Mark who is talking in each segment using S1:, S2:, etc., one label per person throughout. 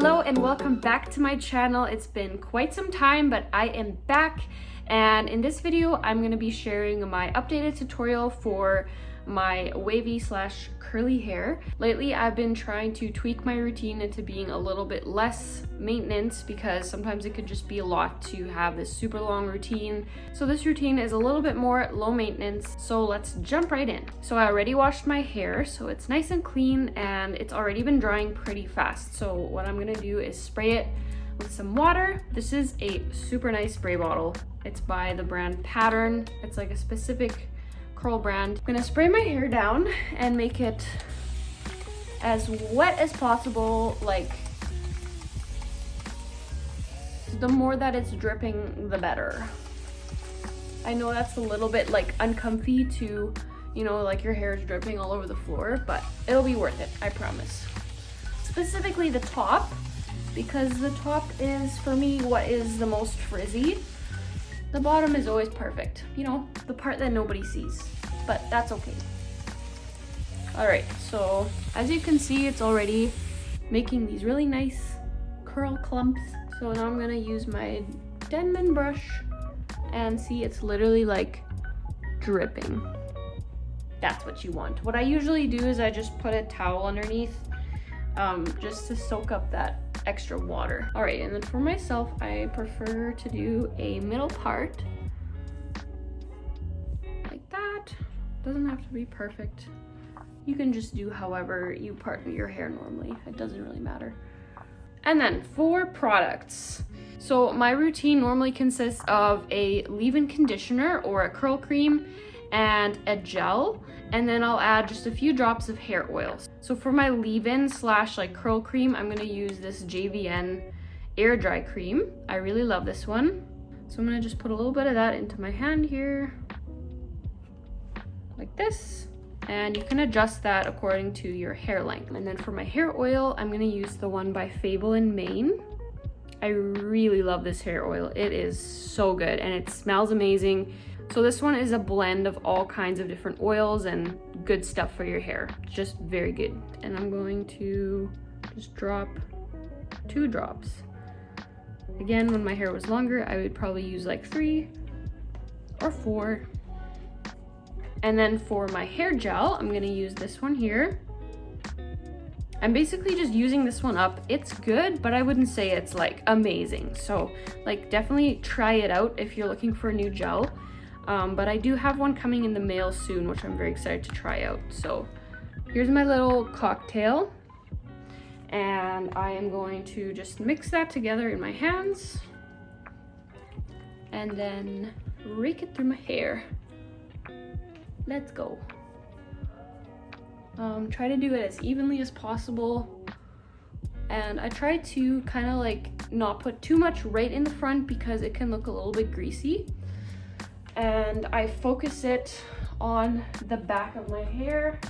S1: Hello and welcome back to my channel. It's been quite some time, but I am back, and in this video I'm going to be sharing my updated tutorial for my wavy slash curly hair. Lately I've been trying to tweak my routine into being a little bit less maintenance because sometimes it could just be a lot to have this super long routine. So this routine is a little bit more low maintenance, so let's jump right in. So I already washed my hair, so it's nice and clean and it's already been drying pretty fast. So what I'm gonna do is spray it with some water. This is a super nice spray bottle. It's by the brand Pattern. It's like a specific curl brand. I'm gonna spray my hair down and make it as wet as possible. Like, the more that it's dripping, the better. I know that's a little bit like uncomfy to, you know, like your hair is dripping all over the floor, but it'll be worth it, I promise. Specifically the top, because the top is, for me, what is the most frizzy. The bottom is always perfect, you know, the part that nobody sees, but that's okay. All right, so as you can see, it's already making these really nice curl clumps. So now I'm gonna use my Denman brush and see, it's literally like dripping. That's what you want. What I usually do is I just put a towel underneath just to soak up that extra water. All right, and then for myself, I prefer to do a middle part like that. Doesn't have to be perfect. You can just do however you part your hair normally. It doesn't really matter. And then for products. So my routine normally consists of a leave-in conditioner or a curl cream and a gel, and then I'll add just a few drops of hair oil. So for my leave-in slash like curl cream, I'm gonna use this JVN air dry cream. I really love this one. So I'm gonna just put a little bit of that into my hand here, like this. And you can adjust that according to your hair length. And then for my hair oil, I'm gonna use the one by Fable in Maine. I really love this hair oil. It is so good and it smells amazing. So this one is a blend of all kinds of different oils and good stuff for your hair. Just very good. And I'm going to just drop 2 drops. Again, when my hair was longer, I would probably use like 3 or 4. And then for my hair gel, I'm gonna use this one here. I'm basically just using this one up. It's good, but I wouldn't say it's like amazing. So like definitely try it out if you're looking for a new gel. But I do have one coming in the mail soon, which I'm very excited to try out. So here's my little cocktail. And I am going to just mix that together in my hands and then rake it through my hair. Let's go. Try to do it as evenly as possible. And I try to kind of like not put too much right in the front because it can look a little bit greasy. And I focus it on the back of my hair.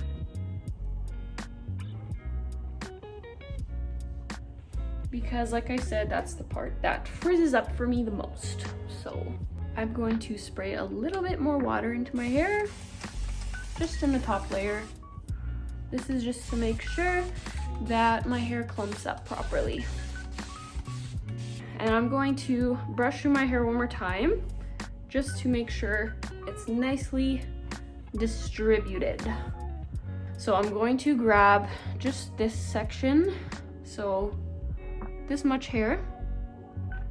S1: Because like I said, that's the part that frizzes up for me the most. So I'm going to spray a little bit more water into my hair, just in the top layer. This is just to make sure that my hair clumps up properly. And I'm going to brush through my hair one more time, just to make sure it's nicely distributed. So I'm going to grab just this section. So this much hair,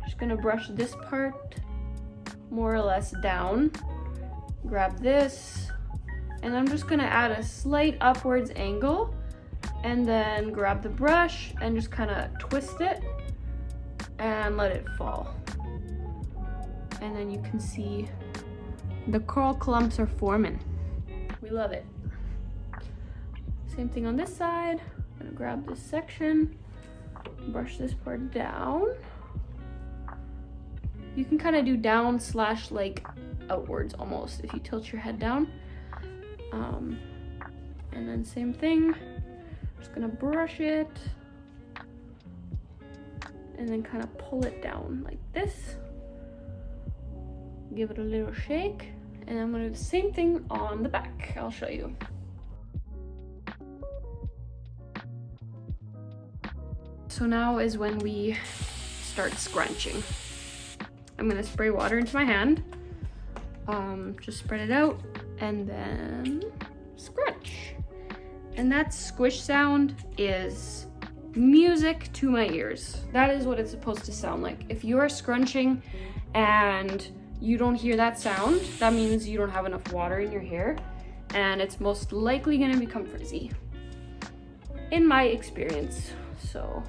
S1: just gonna brush this part more or less down, grab this, and I'm just gonna add a slight upwards angle and then grab the brush and just kind of twist it and let it fall. And then you can see the curl clumps are forming. We love it. Same thing on this side. I'm gonna grab this section, brush this part down. You can kind of do down slash like outwards almost if you tilt your head down. And then same thing, just gonna brush it and then kind of pull it down like this. Give it a little shake, and I'm gonna do the same thing on the back. I'll show you. so now is when we start scrunching. I'm gonna spray water into my hand, just spread it out, and then scrunch. And that squish sound is music to my ears. That is what it's supposed to sound like. If you are scrunching and you don't hear that sound, that means you don't have enough water in your hair, and it's most likely gonna become frizzy, in my experience. So,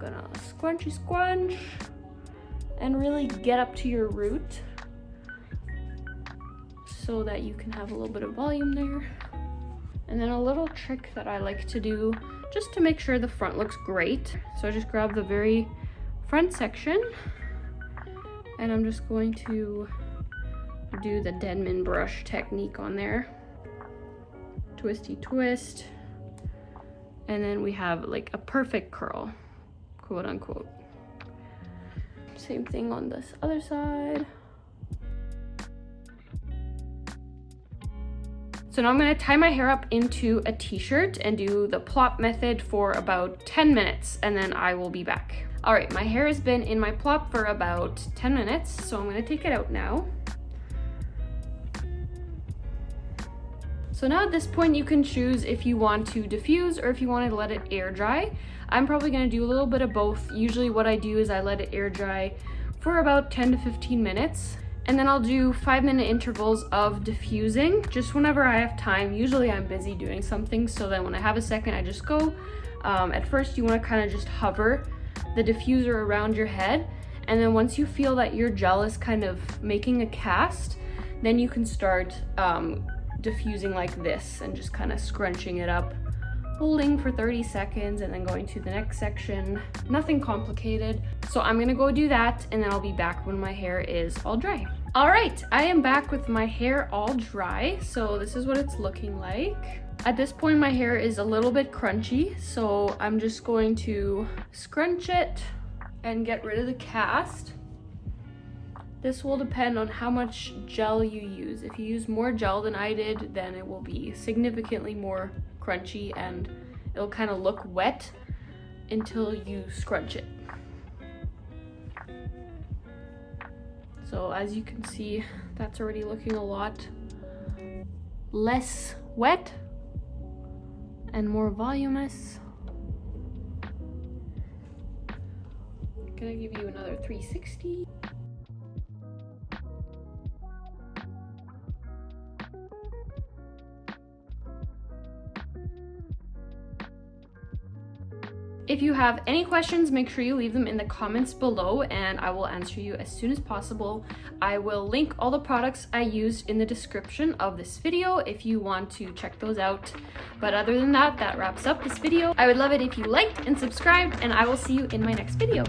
S1: gonna scrunchy scrunch and really get up to your root so that you can have a little bit of volume there. And then a little trick that I like to do just to make sure the front looks great. So I just grab the very front section and I'm just going to do the Denman brush technique on there. Twisty twist. And then we have like a perfect curl, quote unquote. Same thing on this other side. So now I'm gonna tie my hair up into a t-shirt and do the plop method for about 10 minutes, and then I will be back. All right, my hair has been in my plop for about 10 minutes, so I'm gonna take it out now. So now at this point you can choose if you want to diffuse or if you want to let it air dry. I'm probably gonna do a little bit of both. Usually what I do is I let it air dry for about 10 to 15 minutes. And then I'll do 5-minute intervals of diffusing, just whenever I have time. Usually I'm busy doing something, so then when I have a second, I just go. At first, you wanna kinda just hover the diffuser around your head, and then once you feel that your gel is kind of making a cast, then you can start diffusing like this and just kinda scrunching it up, holding for 30 seconds and then going to the next section. Nothing complicated. So I'm gonna go do that and then I'll be back when my hair is all dry. All right, I am back with my hair all dry. So this is what it's looking like. At this point, my hair is a little bit crunchy, so I'm just going to scrunch it and get rid of the cast. This will depend on how much gel you use. If you use more gel than I did, then it will be significantly more crunchy and it'll kind of look wet until you scrunch it. So as you can see, that's already looking a lot less wet and more voluminous. I'm gonna give you another 360. If you have any questions, make sure you leave them in the comments below and I will answer you as soon as possible. I will link all the products I used in the description of this video if you want to check those out. But other than that, that wraps up this video. I would love it if you liked and subscribed, and I will see you in my next video.